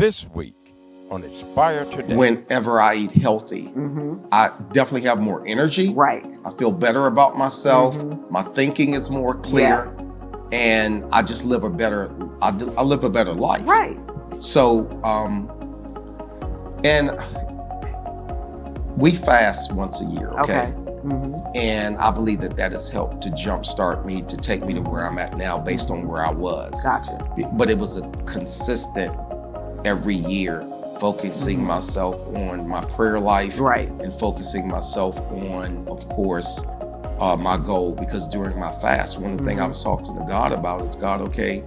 This week on Inspire Today. Whenever I eat healthy, I definitely have more energy. Right. I feel better about myself. My thinking is more clear. Yes. And I just live a better, I live a better life. Right. So, and we fast once a year, okay? And I believe that that has helped to jumpstart me, to take me to where I'm at now based on where I was. Gotcha. But it was a consistent every year, focusing myself on my prayer life, Right. and focusing myself on, of course, my goal. Because during my fast, one of the things I was talking to God about is, God, okay,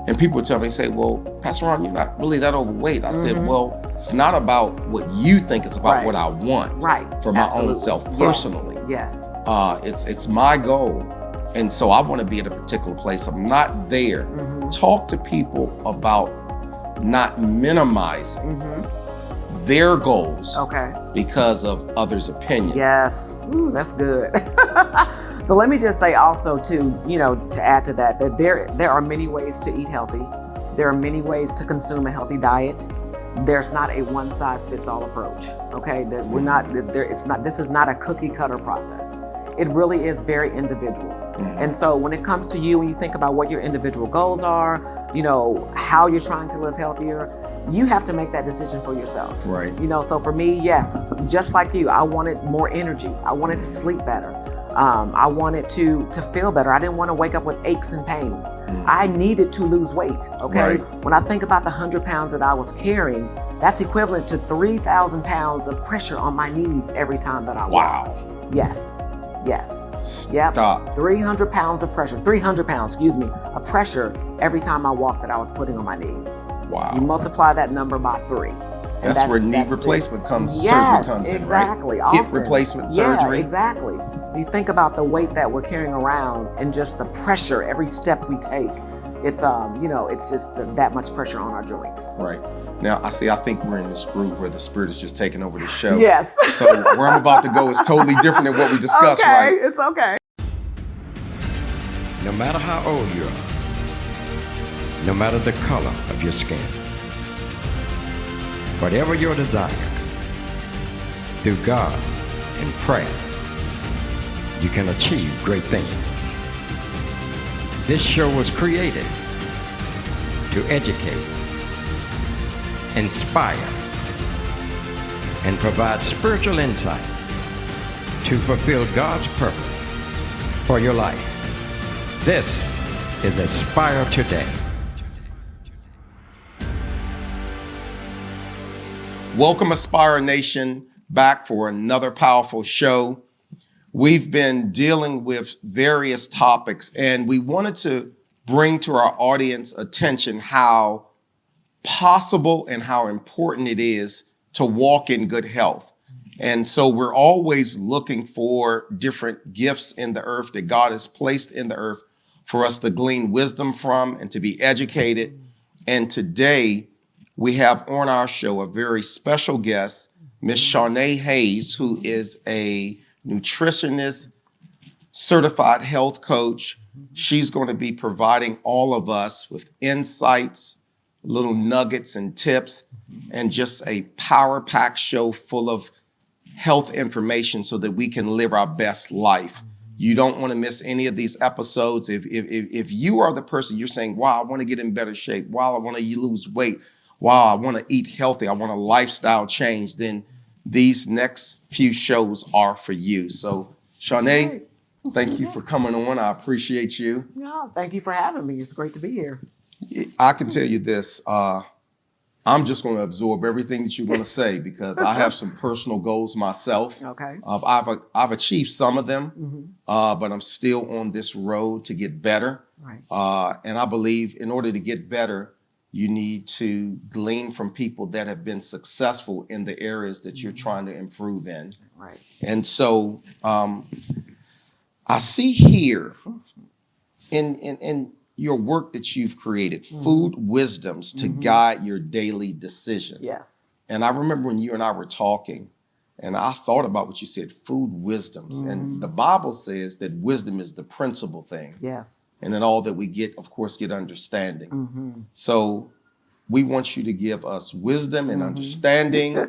and people would tell me, say, well, Pastor Ron, you're not really that overweight. I said, well, it's not about what you think, it's about what I want for my own self personally. Yes. It's my goal. And so I want to be at a particular place. I'm not there. Talk to people about not minimizing their goals because of others' opinion. Yes. Ooh, that's good. So let me just say also too, to add to that, that there are many ways to eat healthy. There are many ways to consume a healthy diet. There's not a one size fits all approach. Okay. That we're not there. It's not, this is not a cookie cutter process. It really is very individual. And so when it comes to you, when you think about what your individual goals are, how you're trying to live healthier, you have to make that decision for yourself. Right. So for me, yes, just like you, I wanted more energy. I wanted to sleep better. I wanted to feel better. I didn't want to wake up with aches and pains. I needed to lose weight. Okay. When I think about the 100 pounds that I was carrying, that's equivalent to 3,000 pounds of pressure on my knees every time that I walk. Wow. Yes. Yep. Stop. 300 pounds of pressure, 300 pounds, of pressure every time I walked that I was putting on my knees. Wow. You multiply that number by 3. And that's where knee replacement surgery comes in, exactly. right? Hip replacement surgery. Yeah, exactly. You think about the weight that we're carrying around and just the pressure every step we take. It's it's just that much pressure on our joints. Right. Now, I think we're in this groove where the Spirit is just taking over the show. Yes. So where I'm about to go is totally different than what we discussed, right? It's okay. No matter how old you are, no matter the color of your skin, whatever your desire, through God and prayer, you can achieve great things. This show was created to educate, inspire, and provide spiritual insight to fulfill God's purpose for your life. This is Inspire Today. Welcome, Aspire Nation, back for another powerful show. We've been dealing with various topics, and we wanted to bring to our audience attention how possible and how important it is to walk in good health. And so we're always looking for different gifts in the earth that God has placed in the earth for us to glean wisdom from and to be educated. And today we have on our show a very special guest, Miss Shawnee Hayes, who is a nutritionist, certified health coach. She's going to be providing all of us with insights, little nuggets and tips, and just a power-packed show full of health information so that we can live our best life. You don't want to miss any of these episodes. If you are the person, you're saying, wow, I want to get in better shape, wow, I want to lose weight, wow, I want to eat healthy, I want a lifestyle change, then these next few shows are for you. So, Shawnee, thank you for coming on. I appreciate you. No, thank you for having me. It's great to be here. I can tell you this. I'm just going to absorb everything that you're going to say because I have some personal goals myself. Okay. I've achieved some of them, but I'm still on this road to get better. Right. And I believe in order to get better, you need to glean from people that have been successful in the areas that you're trying to improve in. Right. And so I see here in your work that you've created, food wisdoms to guide your daily decision. Yes. And I remember when you and I were talking, and I thought about what you said, food wisdoms. And the Bible says that wisdom is the principal thing. Yes. And then all that we get, of course, get understanding. So We want you to give us wisdom and understanding.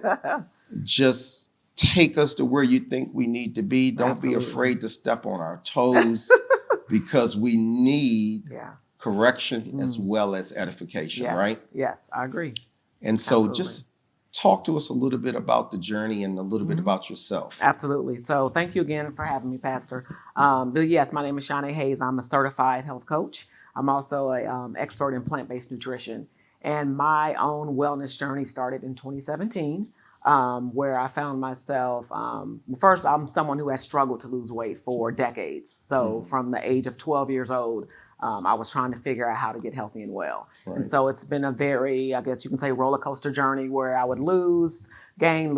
Just take us to where you think we need to be. Don't be afraid to step on our toes because we need correction as well as edification, right? Yes, I agree. And so just talk to us a little bit about the journey and a little bit about yourself. Absolutely. So thank you again for having me, Pastor. But yes, my name is Shawnee Hayes. I'm a certified health coach. I'm also an expert in plant-based nutrition. And my own wellness journey started in 2017, where I found myself, first, I'm someone who has struggled to lose weight for decades. So from the age of 12 years old, I was trying to figure out how to get healthy and well. Right. And so it's been a very, I guess you can say, roller coaster journey where I would lose, gain,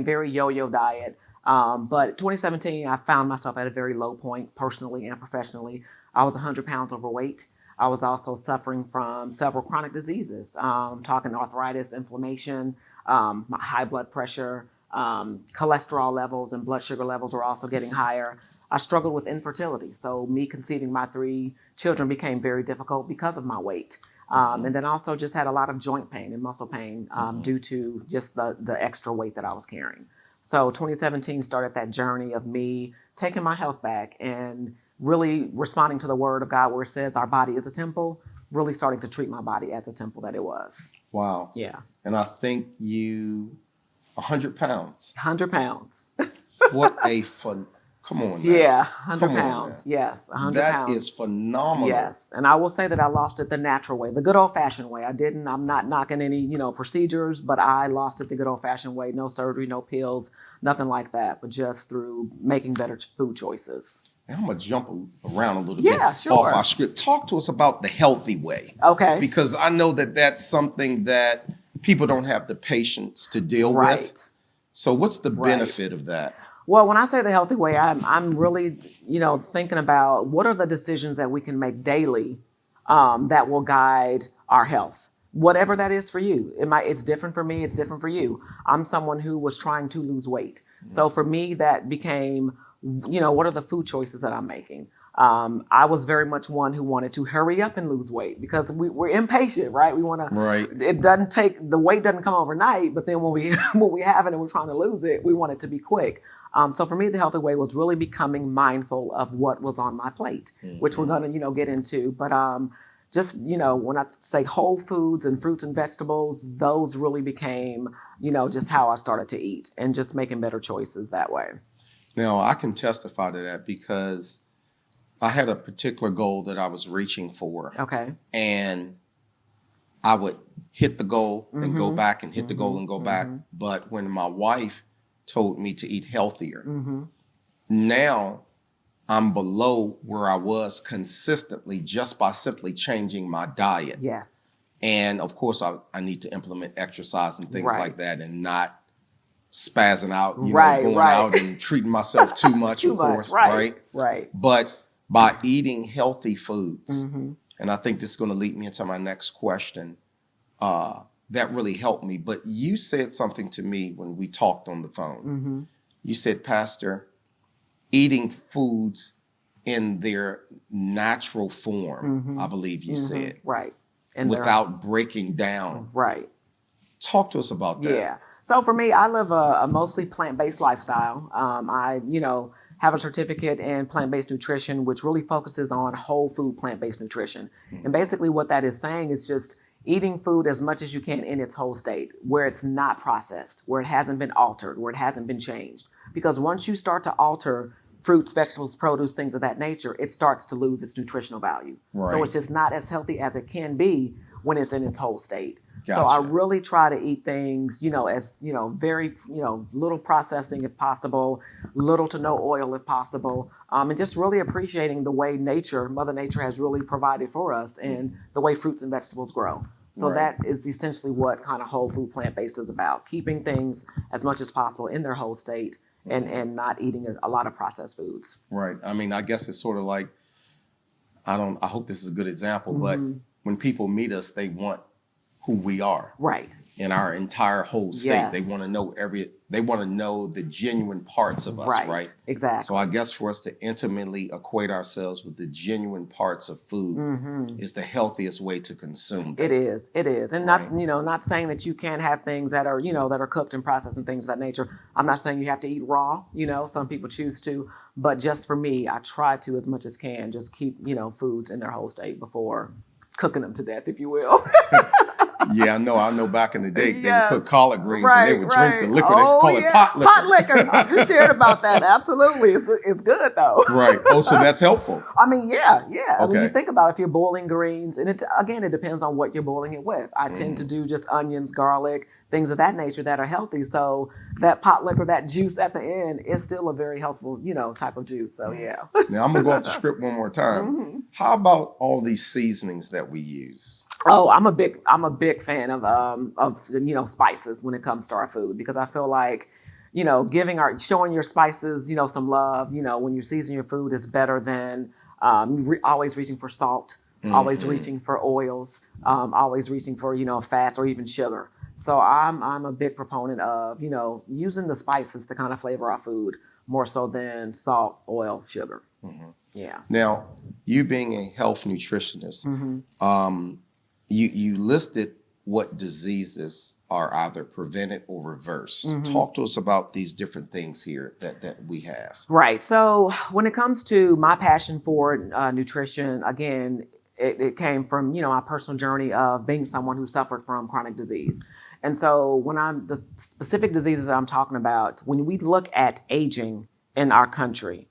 very yo-yo diet. But 2017, I found myself at a very low point personally and professionally. I was 100 pounds overweight. I was also suffering from several chronic diseases, talking arthritis, inflammation, high blood pressure, cholesterol levels and blood sugar levels were also getting higher. I struggled with infertility. So me conceiving my 3 children became very difficult because of my weight. And then also just had a lot of joint pain and muscle pain due to just the extra weight that I was carrying. So 2017 started that journey of me taking my health back and really responding to the word of God where it says our body is a temple, really starting to treat my body as a temple that it was. Wow. Yeah. And I think 100 pounds. 100 pounds. What a fun. Come on now. Yeah, 100 pounds. Yes, 100 pounds. That is phenomenal. Yes, and I will say that I lost it the natural way, the good old-fashioned way. I'm not knocking any, procedures, but I lost it the good old-fashioned way. No surgery, no pills, nothing like that, but just through making better food choices. And I'm going to jump around a little bit sure. off our script. Talk to us about the healthy way. Okay. Because I know that that's something that people don't have the patience to deal with. So what's the benefit of that? Well, when I say the healthy way, I'm really, thinking about what are the decisions that we can make daily that will guide our health, whatever that is for you. It's different for me. It's different for you. I'm someone who was trying to lose weight. So for me, that became, what are the food choices that I'm making? I was very much one who wanted to hurry up and lose weight because we're impatient, right? We want to. Right. The weight doesn't come overnight, but then when we have it and we're trying to lose it, we want it to be quick. So for me, the healthy way was really becoming mindful of what was on my plate, which we're going to, get into. But just, when I say whole foods and fruits and vegetables, those really became, just how I started to eat and just making better choices that way. Now, I can testify to that because I had a particular goal that I was reaching for. Okay. And I would hit the goal and go back and hit the goal and go back. But when my wife told me to eat healthier, now I'm below where I was consistently just by simply changing my diet. Yes. And of course, I need to implement exercise and things like that and not spazzing out, going out and treating myself too much, of course, right? But by eating healthy foods, and I think this is going to lead me into my next question, that really helped me. But you said something to me when we talked on the phone. You said, Pastor, eating foods in their natural form, I believe you said. Right. And without breaking down. Right. Talk to us about that. Yeah. So for me, I live a mostly plant-based lifestyle. I, have a certificate in plant-based nutrition, which really focuses on whole food plant-based nutrition. And basically what that is saying is just eating food as much as you can in its whole state, where it's not processed, where it hasn't been altered, where it hasn't been changed. Because once you start to alter fruits, vegetables, produce, things of that nature, it starts to lose its nutritional value. Right. So it's just not as healthy as it can be when it's in its whole state. Gotcha. So I really try to eat things, as, very, little processing if possible, little to no oil if possible, and just really appreciating the way Mother Nature has really provided for us and the way fruits and vegetables grow. So that is essentially what kind of whole food plant-based is about, keeping things as much as possible in their whole state and not eating a lot of processed foods. Right. I mean, I guess it's sort of like, I hope this is a good example, but when people meet us, they want who we are Right. in our entire whole state. Yes. They want to know they want to know the genuine parts of us, right? Exactly. So I guess for us to intimately equate ourselves with the genuine parts of food is the healthiest way to consume them. It is. And Right. not saying that you can't have things that are, that are cooked and processed and things of that nature. I'm not saying you have to eat raw, some people choose to, but just for me, I try to, as much as can, just keep, foods in their whole state before cooking them to death, if you will. Yeah, I know back in the day, they Yes. would cook collard greens and they would drink the liquor. They call it pot liquor. Pot liquor. I just shared about that. Absolutely. It's good though. Right. Oh, so that's helpful. I mean, yeah. I mean, Okay. you think about if you're boiling greens, and it depends on what you're boiling it with. I tend to do just onions, garlic, things of that nature that are healthy. So that pot liquor, that juice at the end is still a very helpful, type of juice. So yeah. Now I'm gonna go off the script one more time. How about all these seasonings that we use? Oh, I'm a big fan of spices when it comes to our food, because I feel like, showing your spices, some love, when you season your food is better than always reaching for salt, always reaching for oils, always reaching for, fats or even sugar. So I'm a big proponent of, using the spices to kind of flavor our food more so than salt, oil, sugar. Yeah. Now, you being a health nutritionist, you listed what diseases are either prevented or reversed. Talk to us about these different things here that we have. Right. So when it comes to my passion for nutrition, again, it came from, my personal journey of being someone who suffered from chronic disease. And so the specific diseases that I'm talking about, when we look at aging in our country,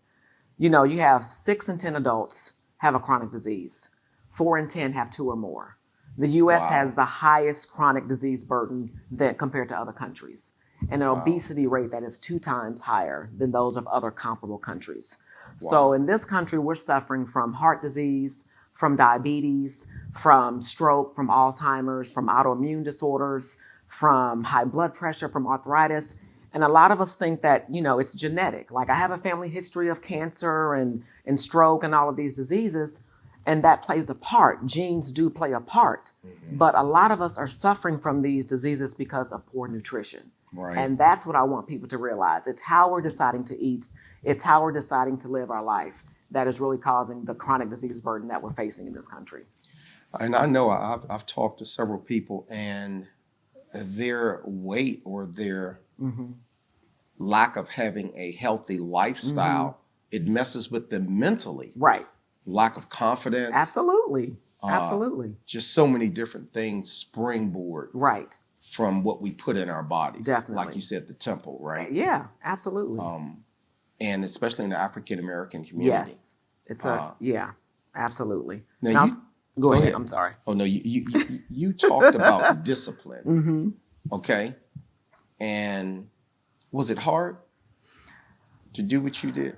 you have 6 in 10 adults have a chronic disease. 4 in 10 have 2 or more. The U.S. has the highest chronic disease burden compared to other countries, and an obesity rate that is 2 times higher than those of other comparable countries. So in this country, we're suffering from heart disease, from diabetes, from stroke, from Alzheimer's, from autoimmune disorders, from high blood pressure, from arthritis. And a lot of us think that, it's genetic. Like I have a family history of cancer and stroke and all of these diseases. And that plays a part. Genes do play a part. But a lot of us are suffering from these diseases because of poor nutrition. Right. And that's what I want people to realize. It's how we're deciding to eat. It's how we're deciding to live our life that is really causing the chronic disease burden that we're facing in this country. And I know I've talked to several people, and their weight or their lack of having a healthy lifestyle, it messes with them mentally. Right. Lack of confidence. Absolutely. Just so many different things springboard Right. from what we put in our bodies. Definitely. Like you said, the temple, right? Yeah, absolutely. And especially in the African American community. Yes. It's absolutely. Now Go ahead. I'm sorry. Oh no, you talked about discipline. Okay. And was it hard to do what you did?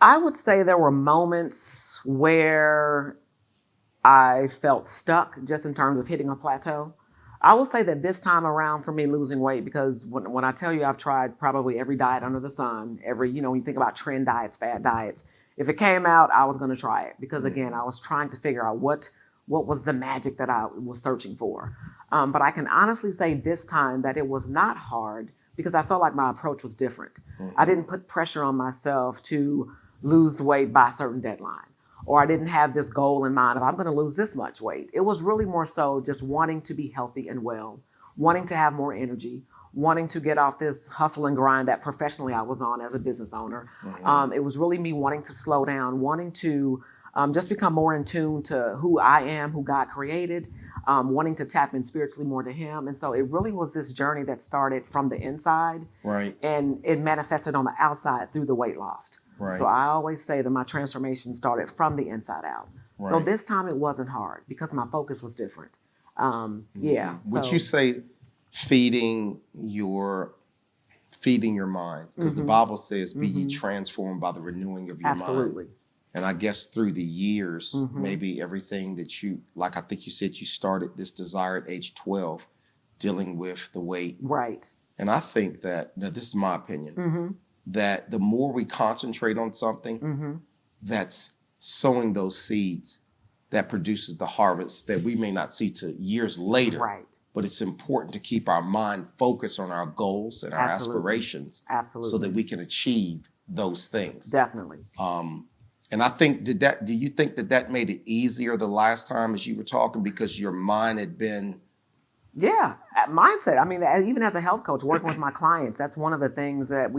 I would say there were moments where I felt stuck just in terms of hitting a plateau. I will say that this time around for me losing weight, because when I tell you I've tried probably every diet under the sun, when you think about trend diets, fad diets, if it came out, I was going to try it because again, I was trying to figure out what was the magic that I was searching for. But I can honestly say this time that it was not hard because I felt like my approach was different. I didn't put pressure on myself to lose weight by a certain deadline, or I didn't have this goal in mind of I'm going to lose this much weight. It was really more so just wanting to be healthy and well, wanting to have more energy, wanting to get off this hustle and grind that professionally I was on as a business owner. It was really me wanting to slow down, wanting to just become more in tune to who I am, who God created, wanting to tap in spiritually more to Him. And so it really was this journey that started from the inside, Right. and it manifested on the outside through the weight loss. Right. So I always say that my transformation started from the inside out. Right. So this time it wasn't hard because my focus was different. Yeah. Would you say feeding your mind? Because the Bible says, be ye transformed by the renewing of your Absolutely. mind. And I guess through the years, maybe everything that you, like I think you said you started this desire at age 12, dealing with the weight. Right. And I think that, now this is my opinion, that the more we concentrate on something, that's sowing those seeds that produces the harvest that we may not see till years later. Right. But it's important to keep our mind focused on our goals and our aspirations. Absolutely. So that we can achieve those things. Definitely. And I think, do you think that made it easier the last time as you were talking because your mind had been... Yeah, mindset. I mean, even as a health coach, working with my clients, that's one of the things that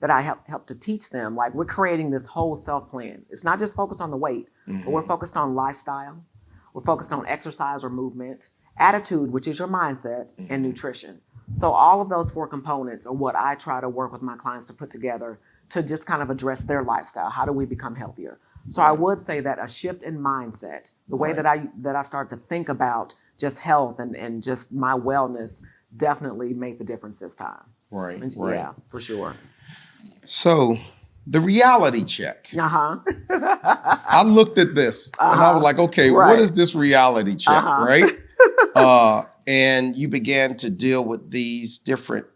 I help to teach them. Like, we're creating this whole self plan. It's not just focused on the weight, but we're focused on lifestyle. We're focused on exercise or movement, attitude, which is your mindset, and nutrition. So all of those 4 components are what I try to work with my clients to put together to just kind of address their lifestyle. How do we become healthier? So I would say that a shift in mindset, the way that I start to think about just health and just my wellness, definitely made the difference this time. Right. Yeah, for sure. So the reality check. Uh-huh. I looked at this and I was like, okay, what is this reality check, right? And you began to deal with these different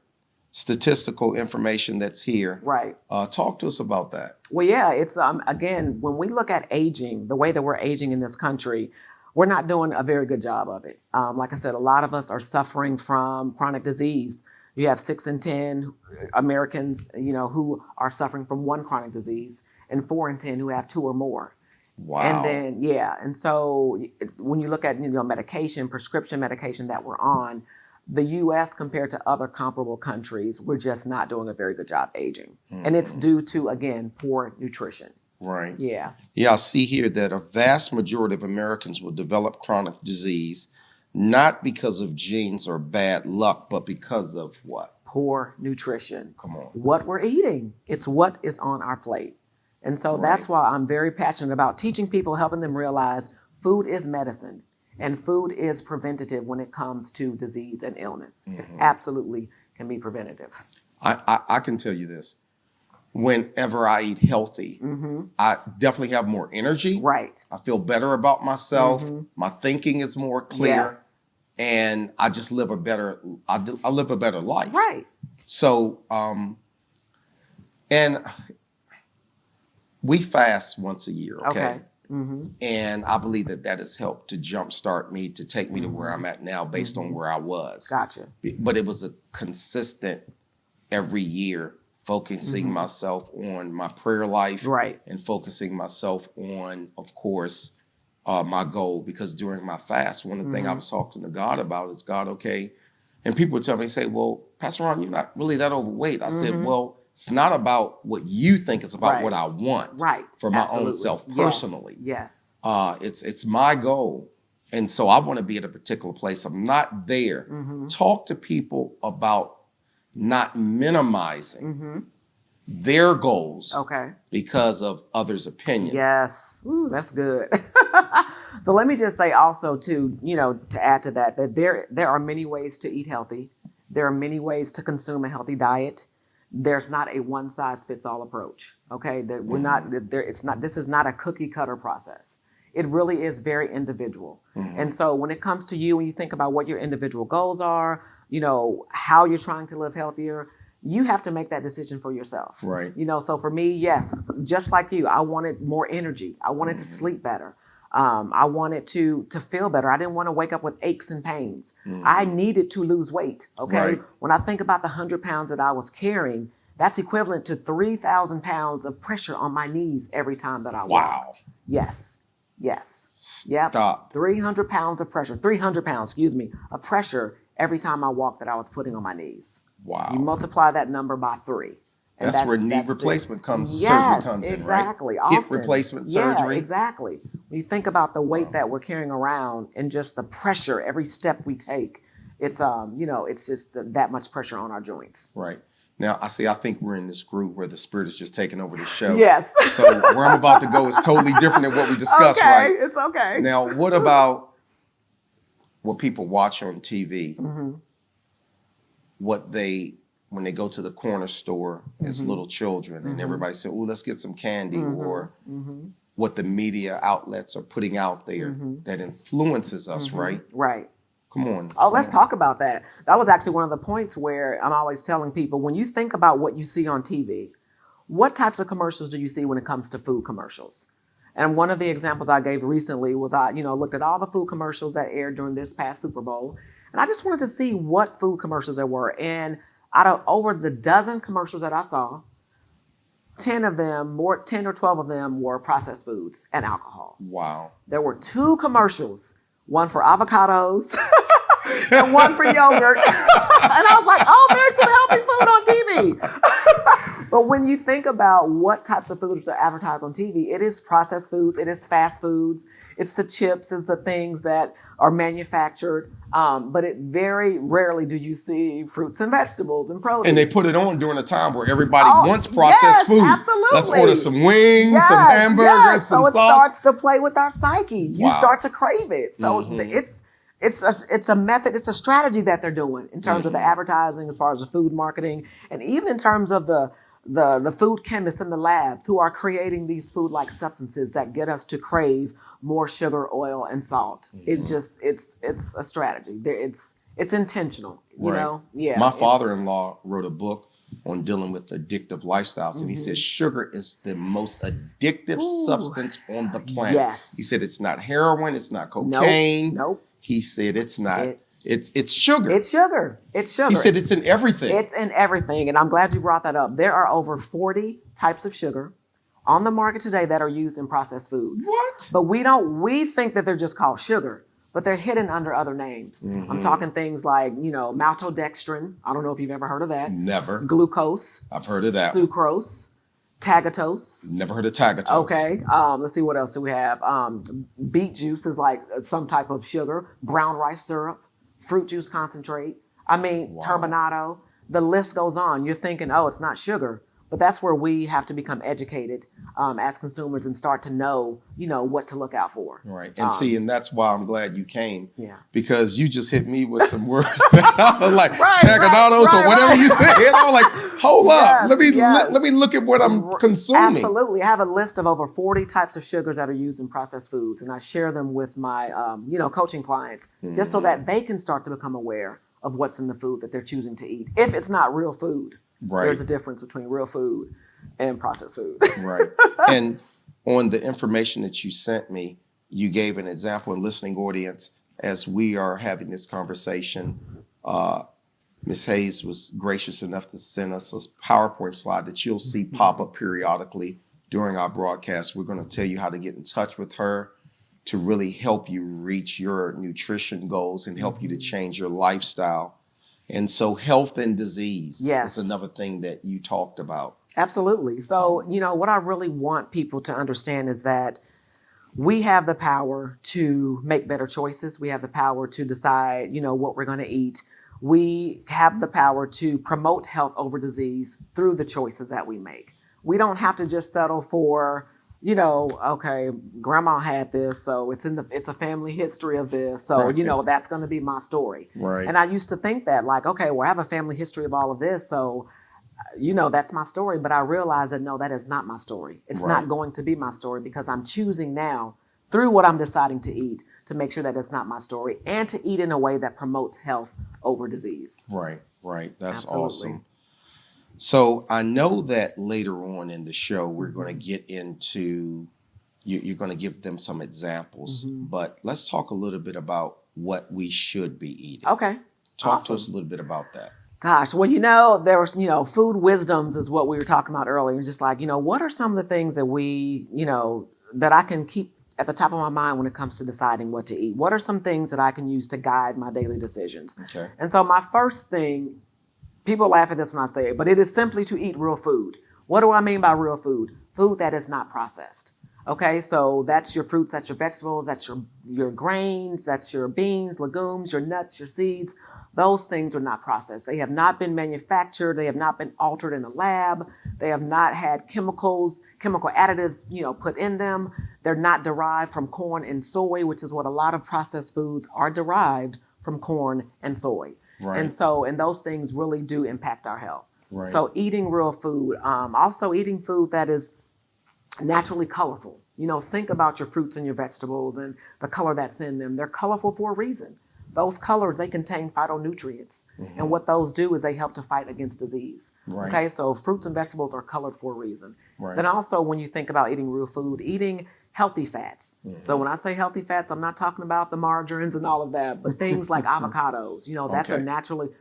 statistical information that's here. Right. Talk to us about that. Well, yeah, it's again, when we look at aging, the way that we're aging in this country, we're not doing a very good job of it. Like I said, a lot of us are suffering from chronic disease. You have 6 in 10 Americans, who are suffering from one chronic disease, and 4 in 10 who have 2 or more. Wow. And then, and so when you look at, medication, prescription medication that we're on, the U.S. compared to other comparable countries, we're just not doing a very good job aging. And it's due to, again, poor nutrition. Right. Yeah. Yeah, I see here that a vast majority of Americans will develop chronic disease, not because of genes or bad luck, but because of what? Poor nutrition. Come on. What we're eating. It's what is on our plate. And so that's why I'm very passionate about teaching people, helping them realize food is medicine and food is preventative when it comes to disease and illness. It absolutely can be preventative. I can tell you this. Whenever I eat healthy, I definitely have more energy. Right. I feel better about myself. My thinking is more clear. Yes. And I just live a better life. Right. So, and we fast once a year, okay? And I believe that has helped to jumpstart me, to take me to where I'm at now based on where I was. Gotcha. But it was a consistent every year focusing myself on my prayer life, right, and focusing myself on, of course, my goal. Because during my fast, one of the things I was talking to God about is, God, okay, and people would tell me, say, well, Pastor Ron, you're not really that overweight. I said, well, it's not about what you think, it's about what I want for my own self personally. Yes. It's my goal. And so I want to be at a particular place. I'm not there. Talk to people about not minimizing their goals because of others' opinion. Yes. Ooh, that's good. So let me just say also too, to add to that there are many ways to eat healthy. There are many ways to consume a healthy diet. There's not a one size fits all approach. Okay. That we're not there. This is not a cookie cutter process. It really is very individual. And so when it comes to you, when you think about what your individual goals are, how you're trying to live healthier, you have to make that decision for yourself. Right. So for me, yes, just like you, I wanted more energy. I wanted to sleep better. I wanted to feel better. I didn't want to wake up with aches and pains. I needed to lose weight. Okay. Right. When I think about the 100 pounds that I was carrying, that's equivalent to 3,000 pounds of pressure on my knees every time that I walk. Wow. Yes. Yep. Stop. 300 pounds, of pressure every time I walked that I was putting on my knees. Wow. You multiply that number by 3. And that's where knee replacement surgery comes in, exactly. right? Hip replacement surgery. Yeah, exactly. When you think about the weight that we're carrying around and just the pressure every step we take, it's it's just that much pressure on our joints. Right. Now, I think we're in this groove where the Spirit is just taking over the show. Yes. So where I'm about to go is totally different than what we discussed, right? It's okay. Now, what about what people watch on TV? When they go to the corner store as little children and everybody says, oh, let's get some candy, or what the media outlets are putting out there that influences us, right? Right. Come on. Oh, let's talk about that. That was actually one of the points where I'm always telling people, when you think about what you see on TV, what types of commercials do you see when it comes to food commercials? And one of the examples I gave recently was I, looked at all the food commercials that aired during this past Super Bowl. And I just wanted to see what food commercials there were. And out of over the dozen commercials that I saw, 10 or 12 of them were processed foods and alcohol. Wow. There were 2 commercials, one for avocados and one for yogurt. And I was like, oh, there's some healthy food on TV. But when you think about what types of foods are advertised on TV, it is processed foods, it is fast foods, it's the chips, it's the things that are manufactured. But it very rarely do you see fruits and vegetables and produce. And they put it on during a time where everybody wants processed food. Absolutely. Let's order some wings, some hamburgers, some so it sauce. starts to play with our psyche. You Wow. start to crave it. So it's a method, it's a strategy that they're doing in terms of the advertising, as far as the food marketing, and even in terms of the food chemists in the labs who are creating these food-like substances that get us to crave more sugar, oil, and salt. It's a strategy. It's intentional. You know? Yeah. My father-in-law wrote a book on dealing with addictive lifestyles, and he said sugar is the most addictive substance on the planet. Yes. He said it's not heroin, it's not cocaine. Nope. He said it's not. It's sugar. It's sugar. It's sugar. He said it's in everything. It's in everything. And I'm glad you brought that up. There are over 40 types of sugar on the market today that are used in processed foods. What? But we think that they're just called sugar, but they're hidden under other names. I'm talking things like, maltodextrin. I don't know if you've ever heard of that. Never. Glucose. I've heard of that. Sucrose. Tagatose. Never heard of tagatose. Okay. Let's see, what else do we have? Beet juice is like some type of sugar. Brown rice syrup. Fruit juice concentrate. Turbinado. The list goes on. You're thinking, oh, it's not sugar. But that's where we have to become educated as consumers and start to know, what to look out for. Right. And and that's why I'm glad you came. Yeah. Because you just hit me with some words that I was like, taganados or whatever you said. I was like, hold up. Let me look at what I'm consuming. Absolutely. I have a list of over 40 types of sugars that are used in processed foods. And I share them with my, coaching clients just so that they can start to become aware of what's in the food that they're choosing to eat. If it's not real food. Right. There's a difference between real food and processed food. Right. And on the information that you sent me, you gave an example in listening audience as we are having this conversation. Ms. Hayes was gracious enough to send us a PowerPoint slide that you'll see pop up periodically during our broadcast. We're going to tell you how to get in touch with her to really help you reach your nutrition goals and help you to change your lifestyle. And so health and disease is another thing that you talked about. Absolutely. So, what I really want people to understand is that we have the power to make better choices. We have the power to decide, what we're going to eat. We have the power to promote health over disease through the choices that we make. We don't have to just settle for, okay, grandma had this, so it's a family history of this. So, that's going to be my story. Right. And I used to think that okay, well, I have a family history of all of this. So, that's my story. But I realized that no, that is not my story. It's not going to be my story because I'm choosing now through what I'm deciding to eat to make sure that it's not my story and to eat in a way that promotes health over disease. Right. That's Absolutely. awesome. So I know that later on in the show, we're going to get into, you're going to give them some examples, but let's talk a little bit about what we should be eating. Okay. Talk to us a little bit about that. Gosh, well, there was, food wisdoms is what we were talking about earlier. Just like, what are some of the things that we, that I can keep at the top of my mind when it comes to deciding what to eat? What are some things that I can use to guide my daily decisions? Okay. And so my first thing, people laugh at this when I say it, but it is simply to eat real food. What do I mean by real food? Food that is not processed. Okay, so that's your fruits, that's your vegetables, that's your grains, that's your beans, legumes, your nuts, your seeds. Those things are not processed. They have not been manufactured. They have not been altered in a lab. They have not had chemical additives, put in them. They're not derived from corn and soy, which is what a lot of processed foods are derived from corn and soy. Right. And those things really do impact our health. Right. So eating real food, also eating food that is naturally colorful. Think about your fruits and your vegetables and the color that's in them. They're colorful for a reason. Those colors, they contain phytonutrients. And what those do is they help to fight against disease. Right. Okay, so fruits and vegetables are colored for a reason. Right. Then also when you think about eating real food, eating healthy fats. So when I say healthy fats, I'm not talking about the margarines and all of that, but things like avocados. That's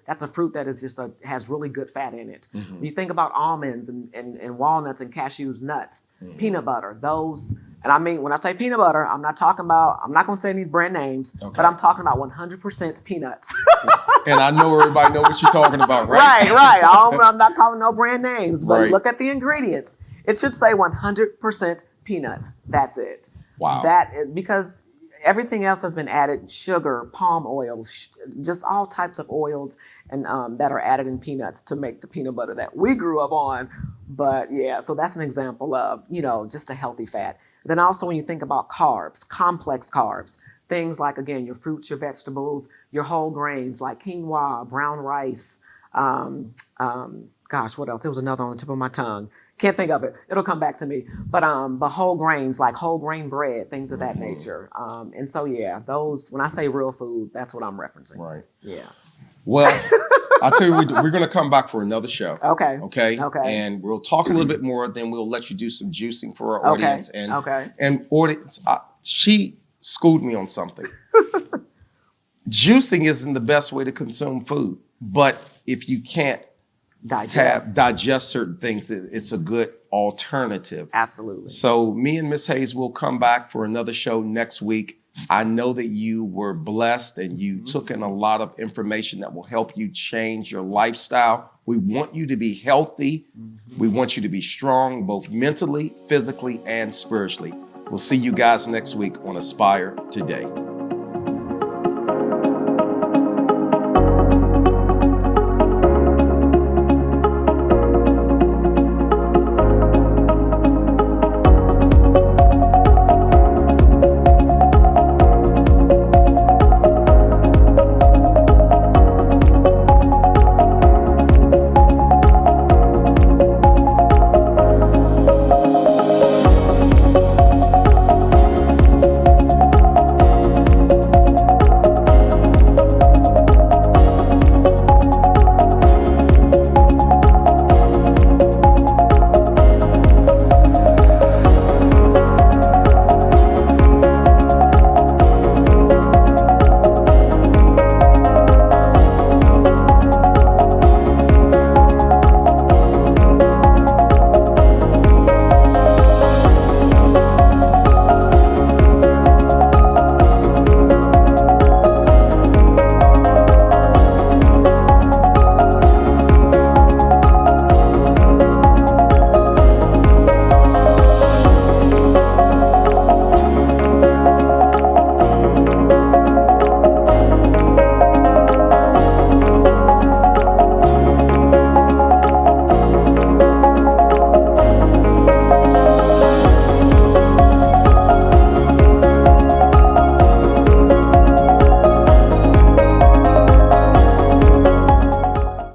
that's a fruit that is has really good fat in it. When you think about almonds and walnuts and cashews, nuts, peanut butter, those. And I mean, when I say peanut butter, I'm not going to say any brand names, but I'm talking about 100% peanuts. And I know everybody know what you're talking about, right? Right. I'm not calling no brand names, but look at the ingredients. It should say 100% peanuts. That's it. Wow. Because everything else has been added: sugar, palm oils, just all types of oils, and that are added in peanuts to make the peanut butter that we grew up on. But yeah, so that's an example of just a healthy fat. Then also when you think about carbs, complex carbs, things like, again, your fruits, your vegetables, your whole grains like quinoa, brown rice. Gosh, what else? There was another on the tip of my tongue. Can't think of it. It'll come back to me. But whole grains like whole grain bread, things of that nature. And so, yeah, those, when I say real food, that's what I'm referencing. Right. Yeah. Well, I'll tell you, we're going to come back for another show. Okay. And we'll talk a little bit more, then we'll let you do some juicing for our audience. And audience, she schooled me on something. Juicing isn't the best way to consume food, but if you can't digest certain things, it's a good alternative. Absolutely. So me and Miss Hayes will come back for another show next week. I know that you were blessed and you took in a lot of information that will help you change your lifestyle. We want you to be healthy. We want you to be strong, both mentally, physically, and spiritually. We'll see you guys next week on Aspire Today.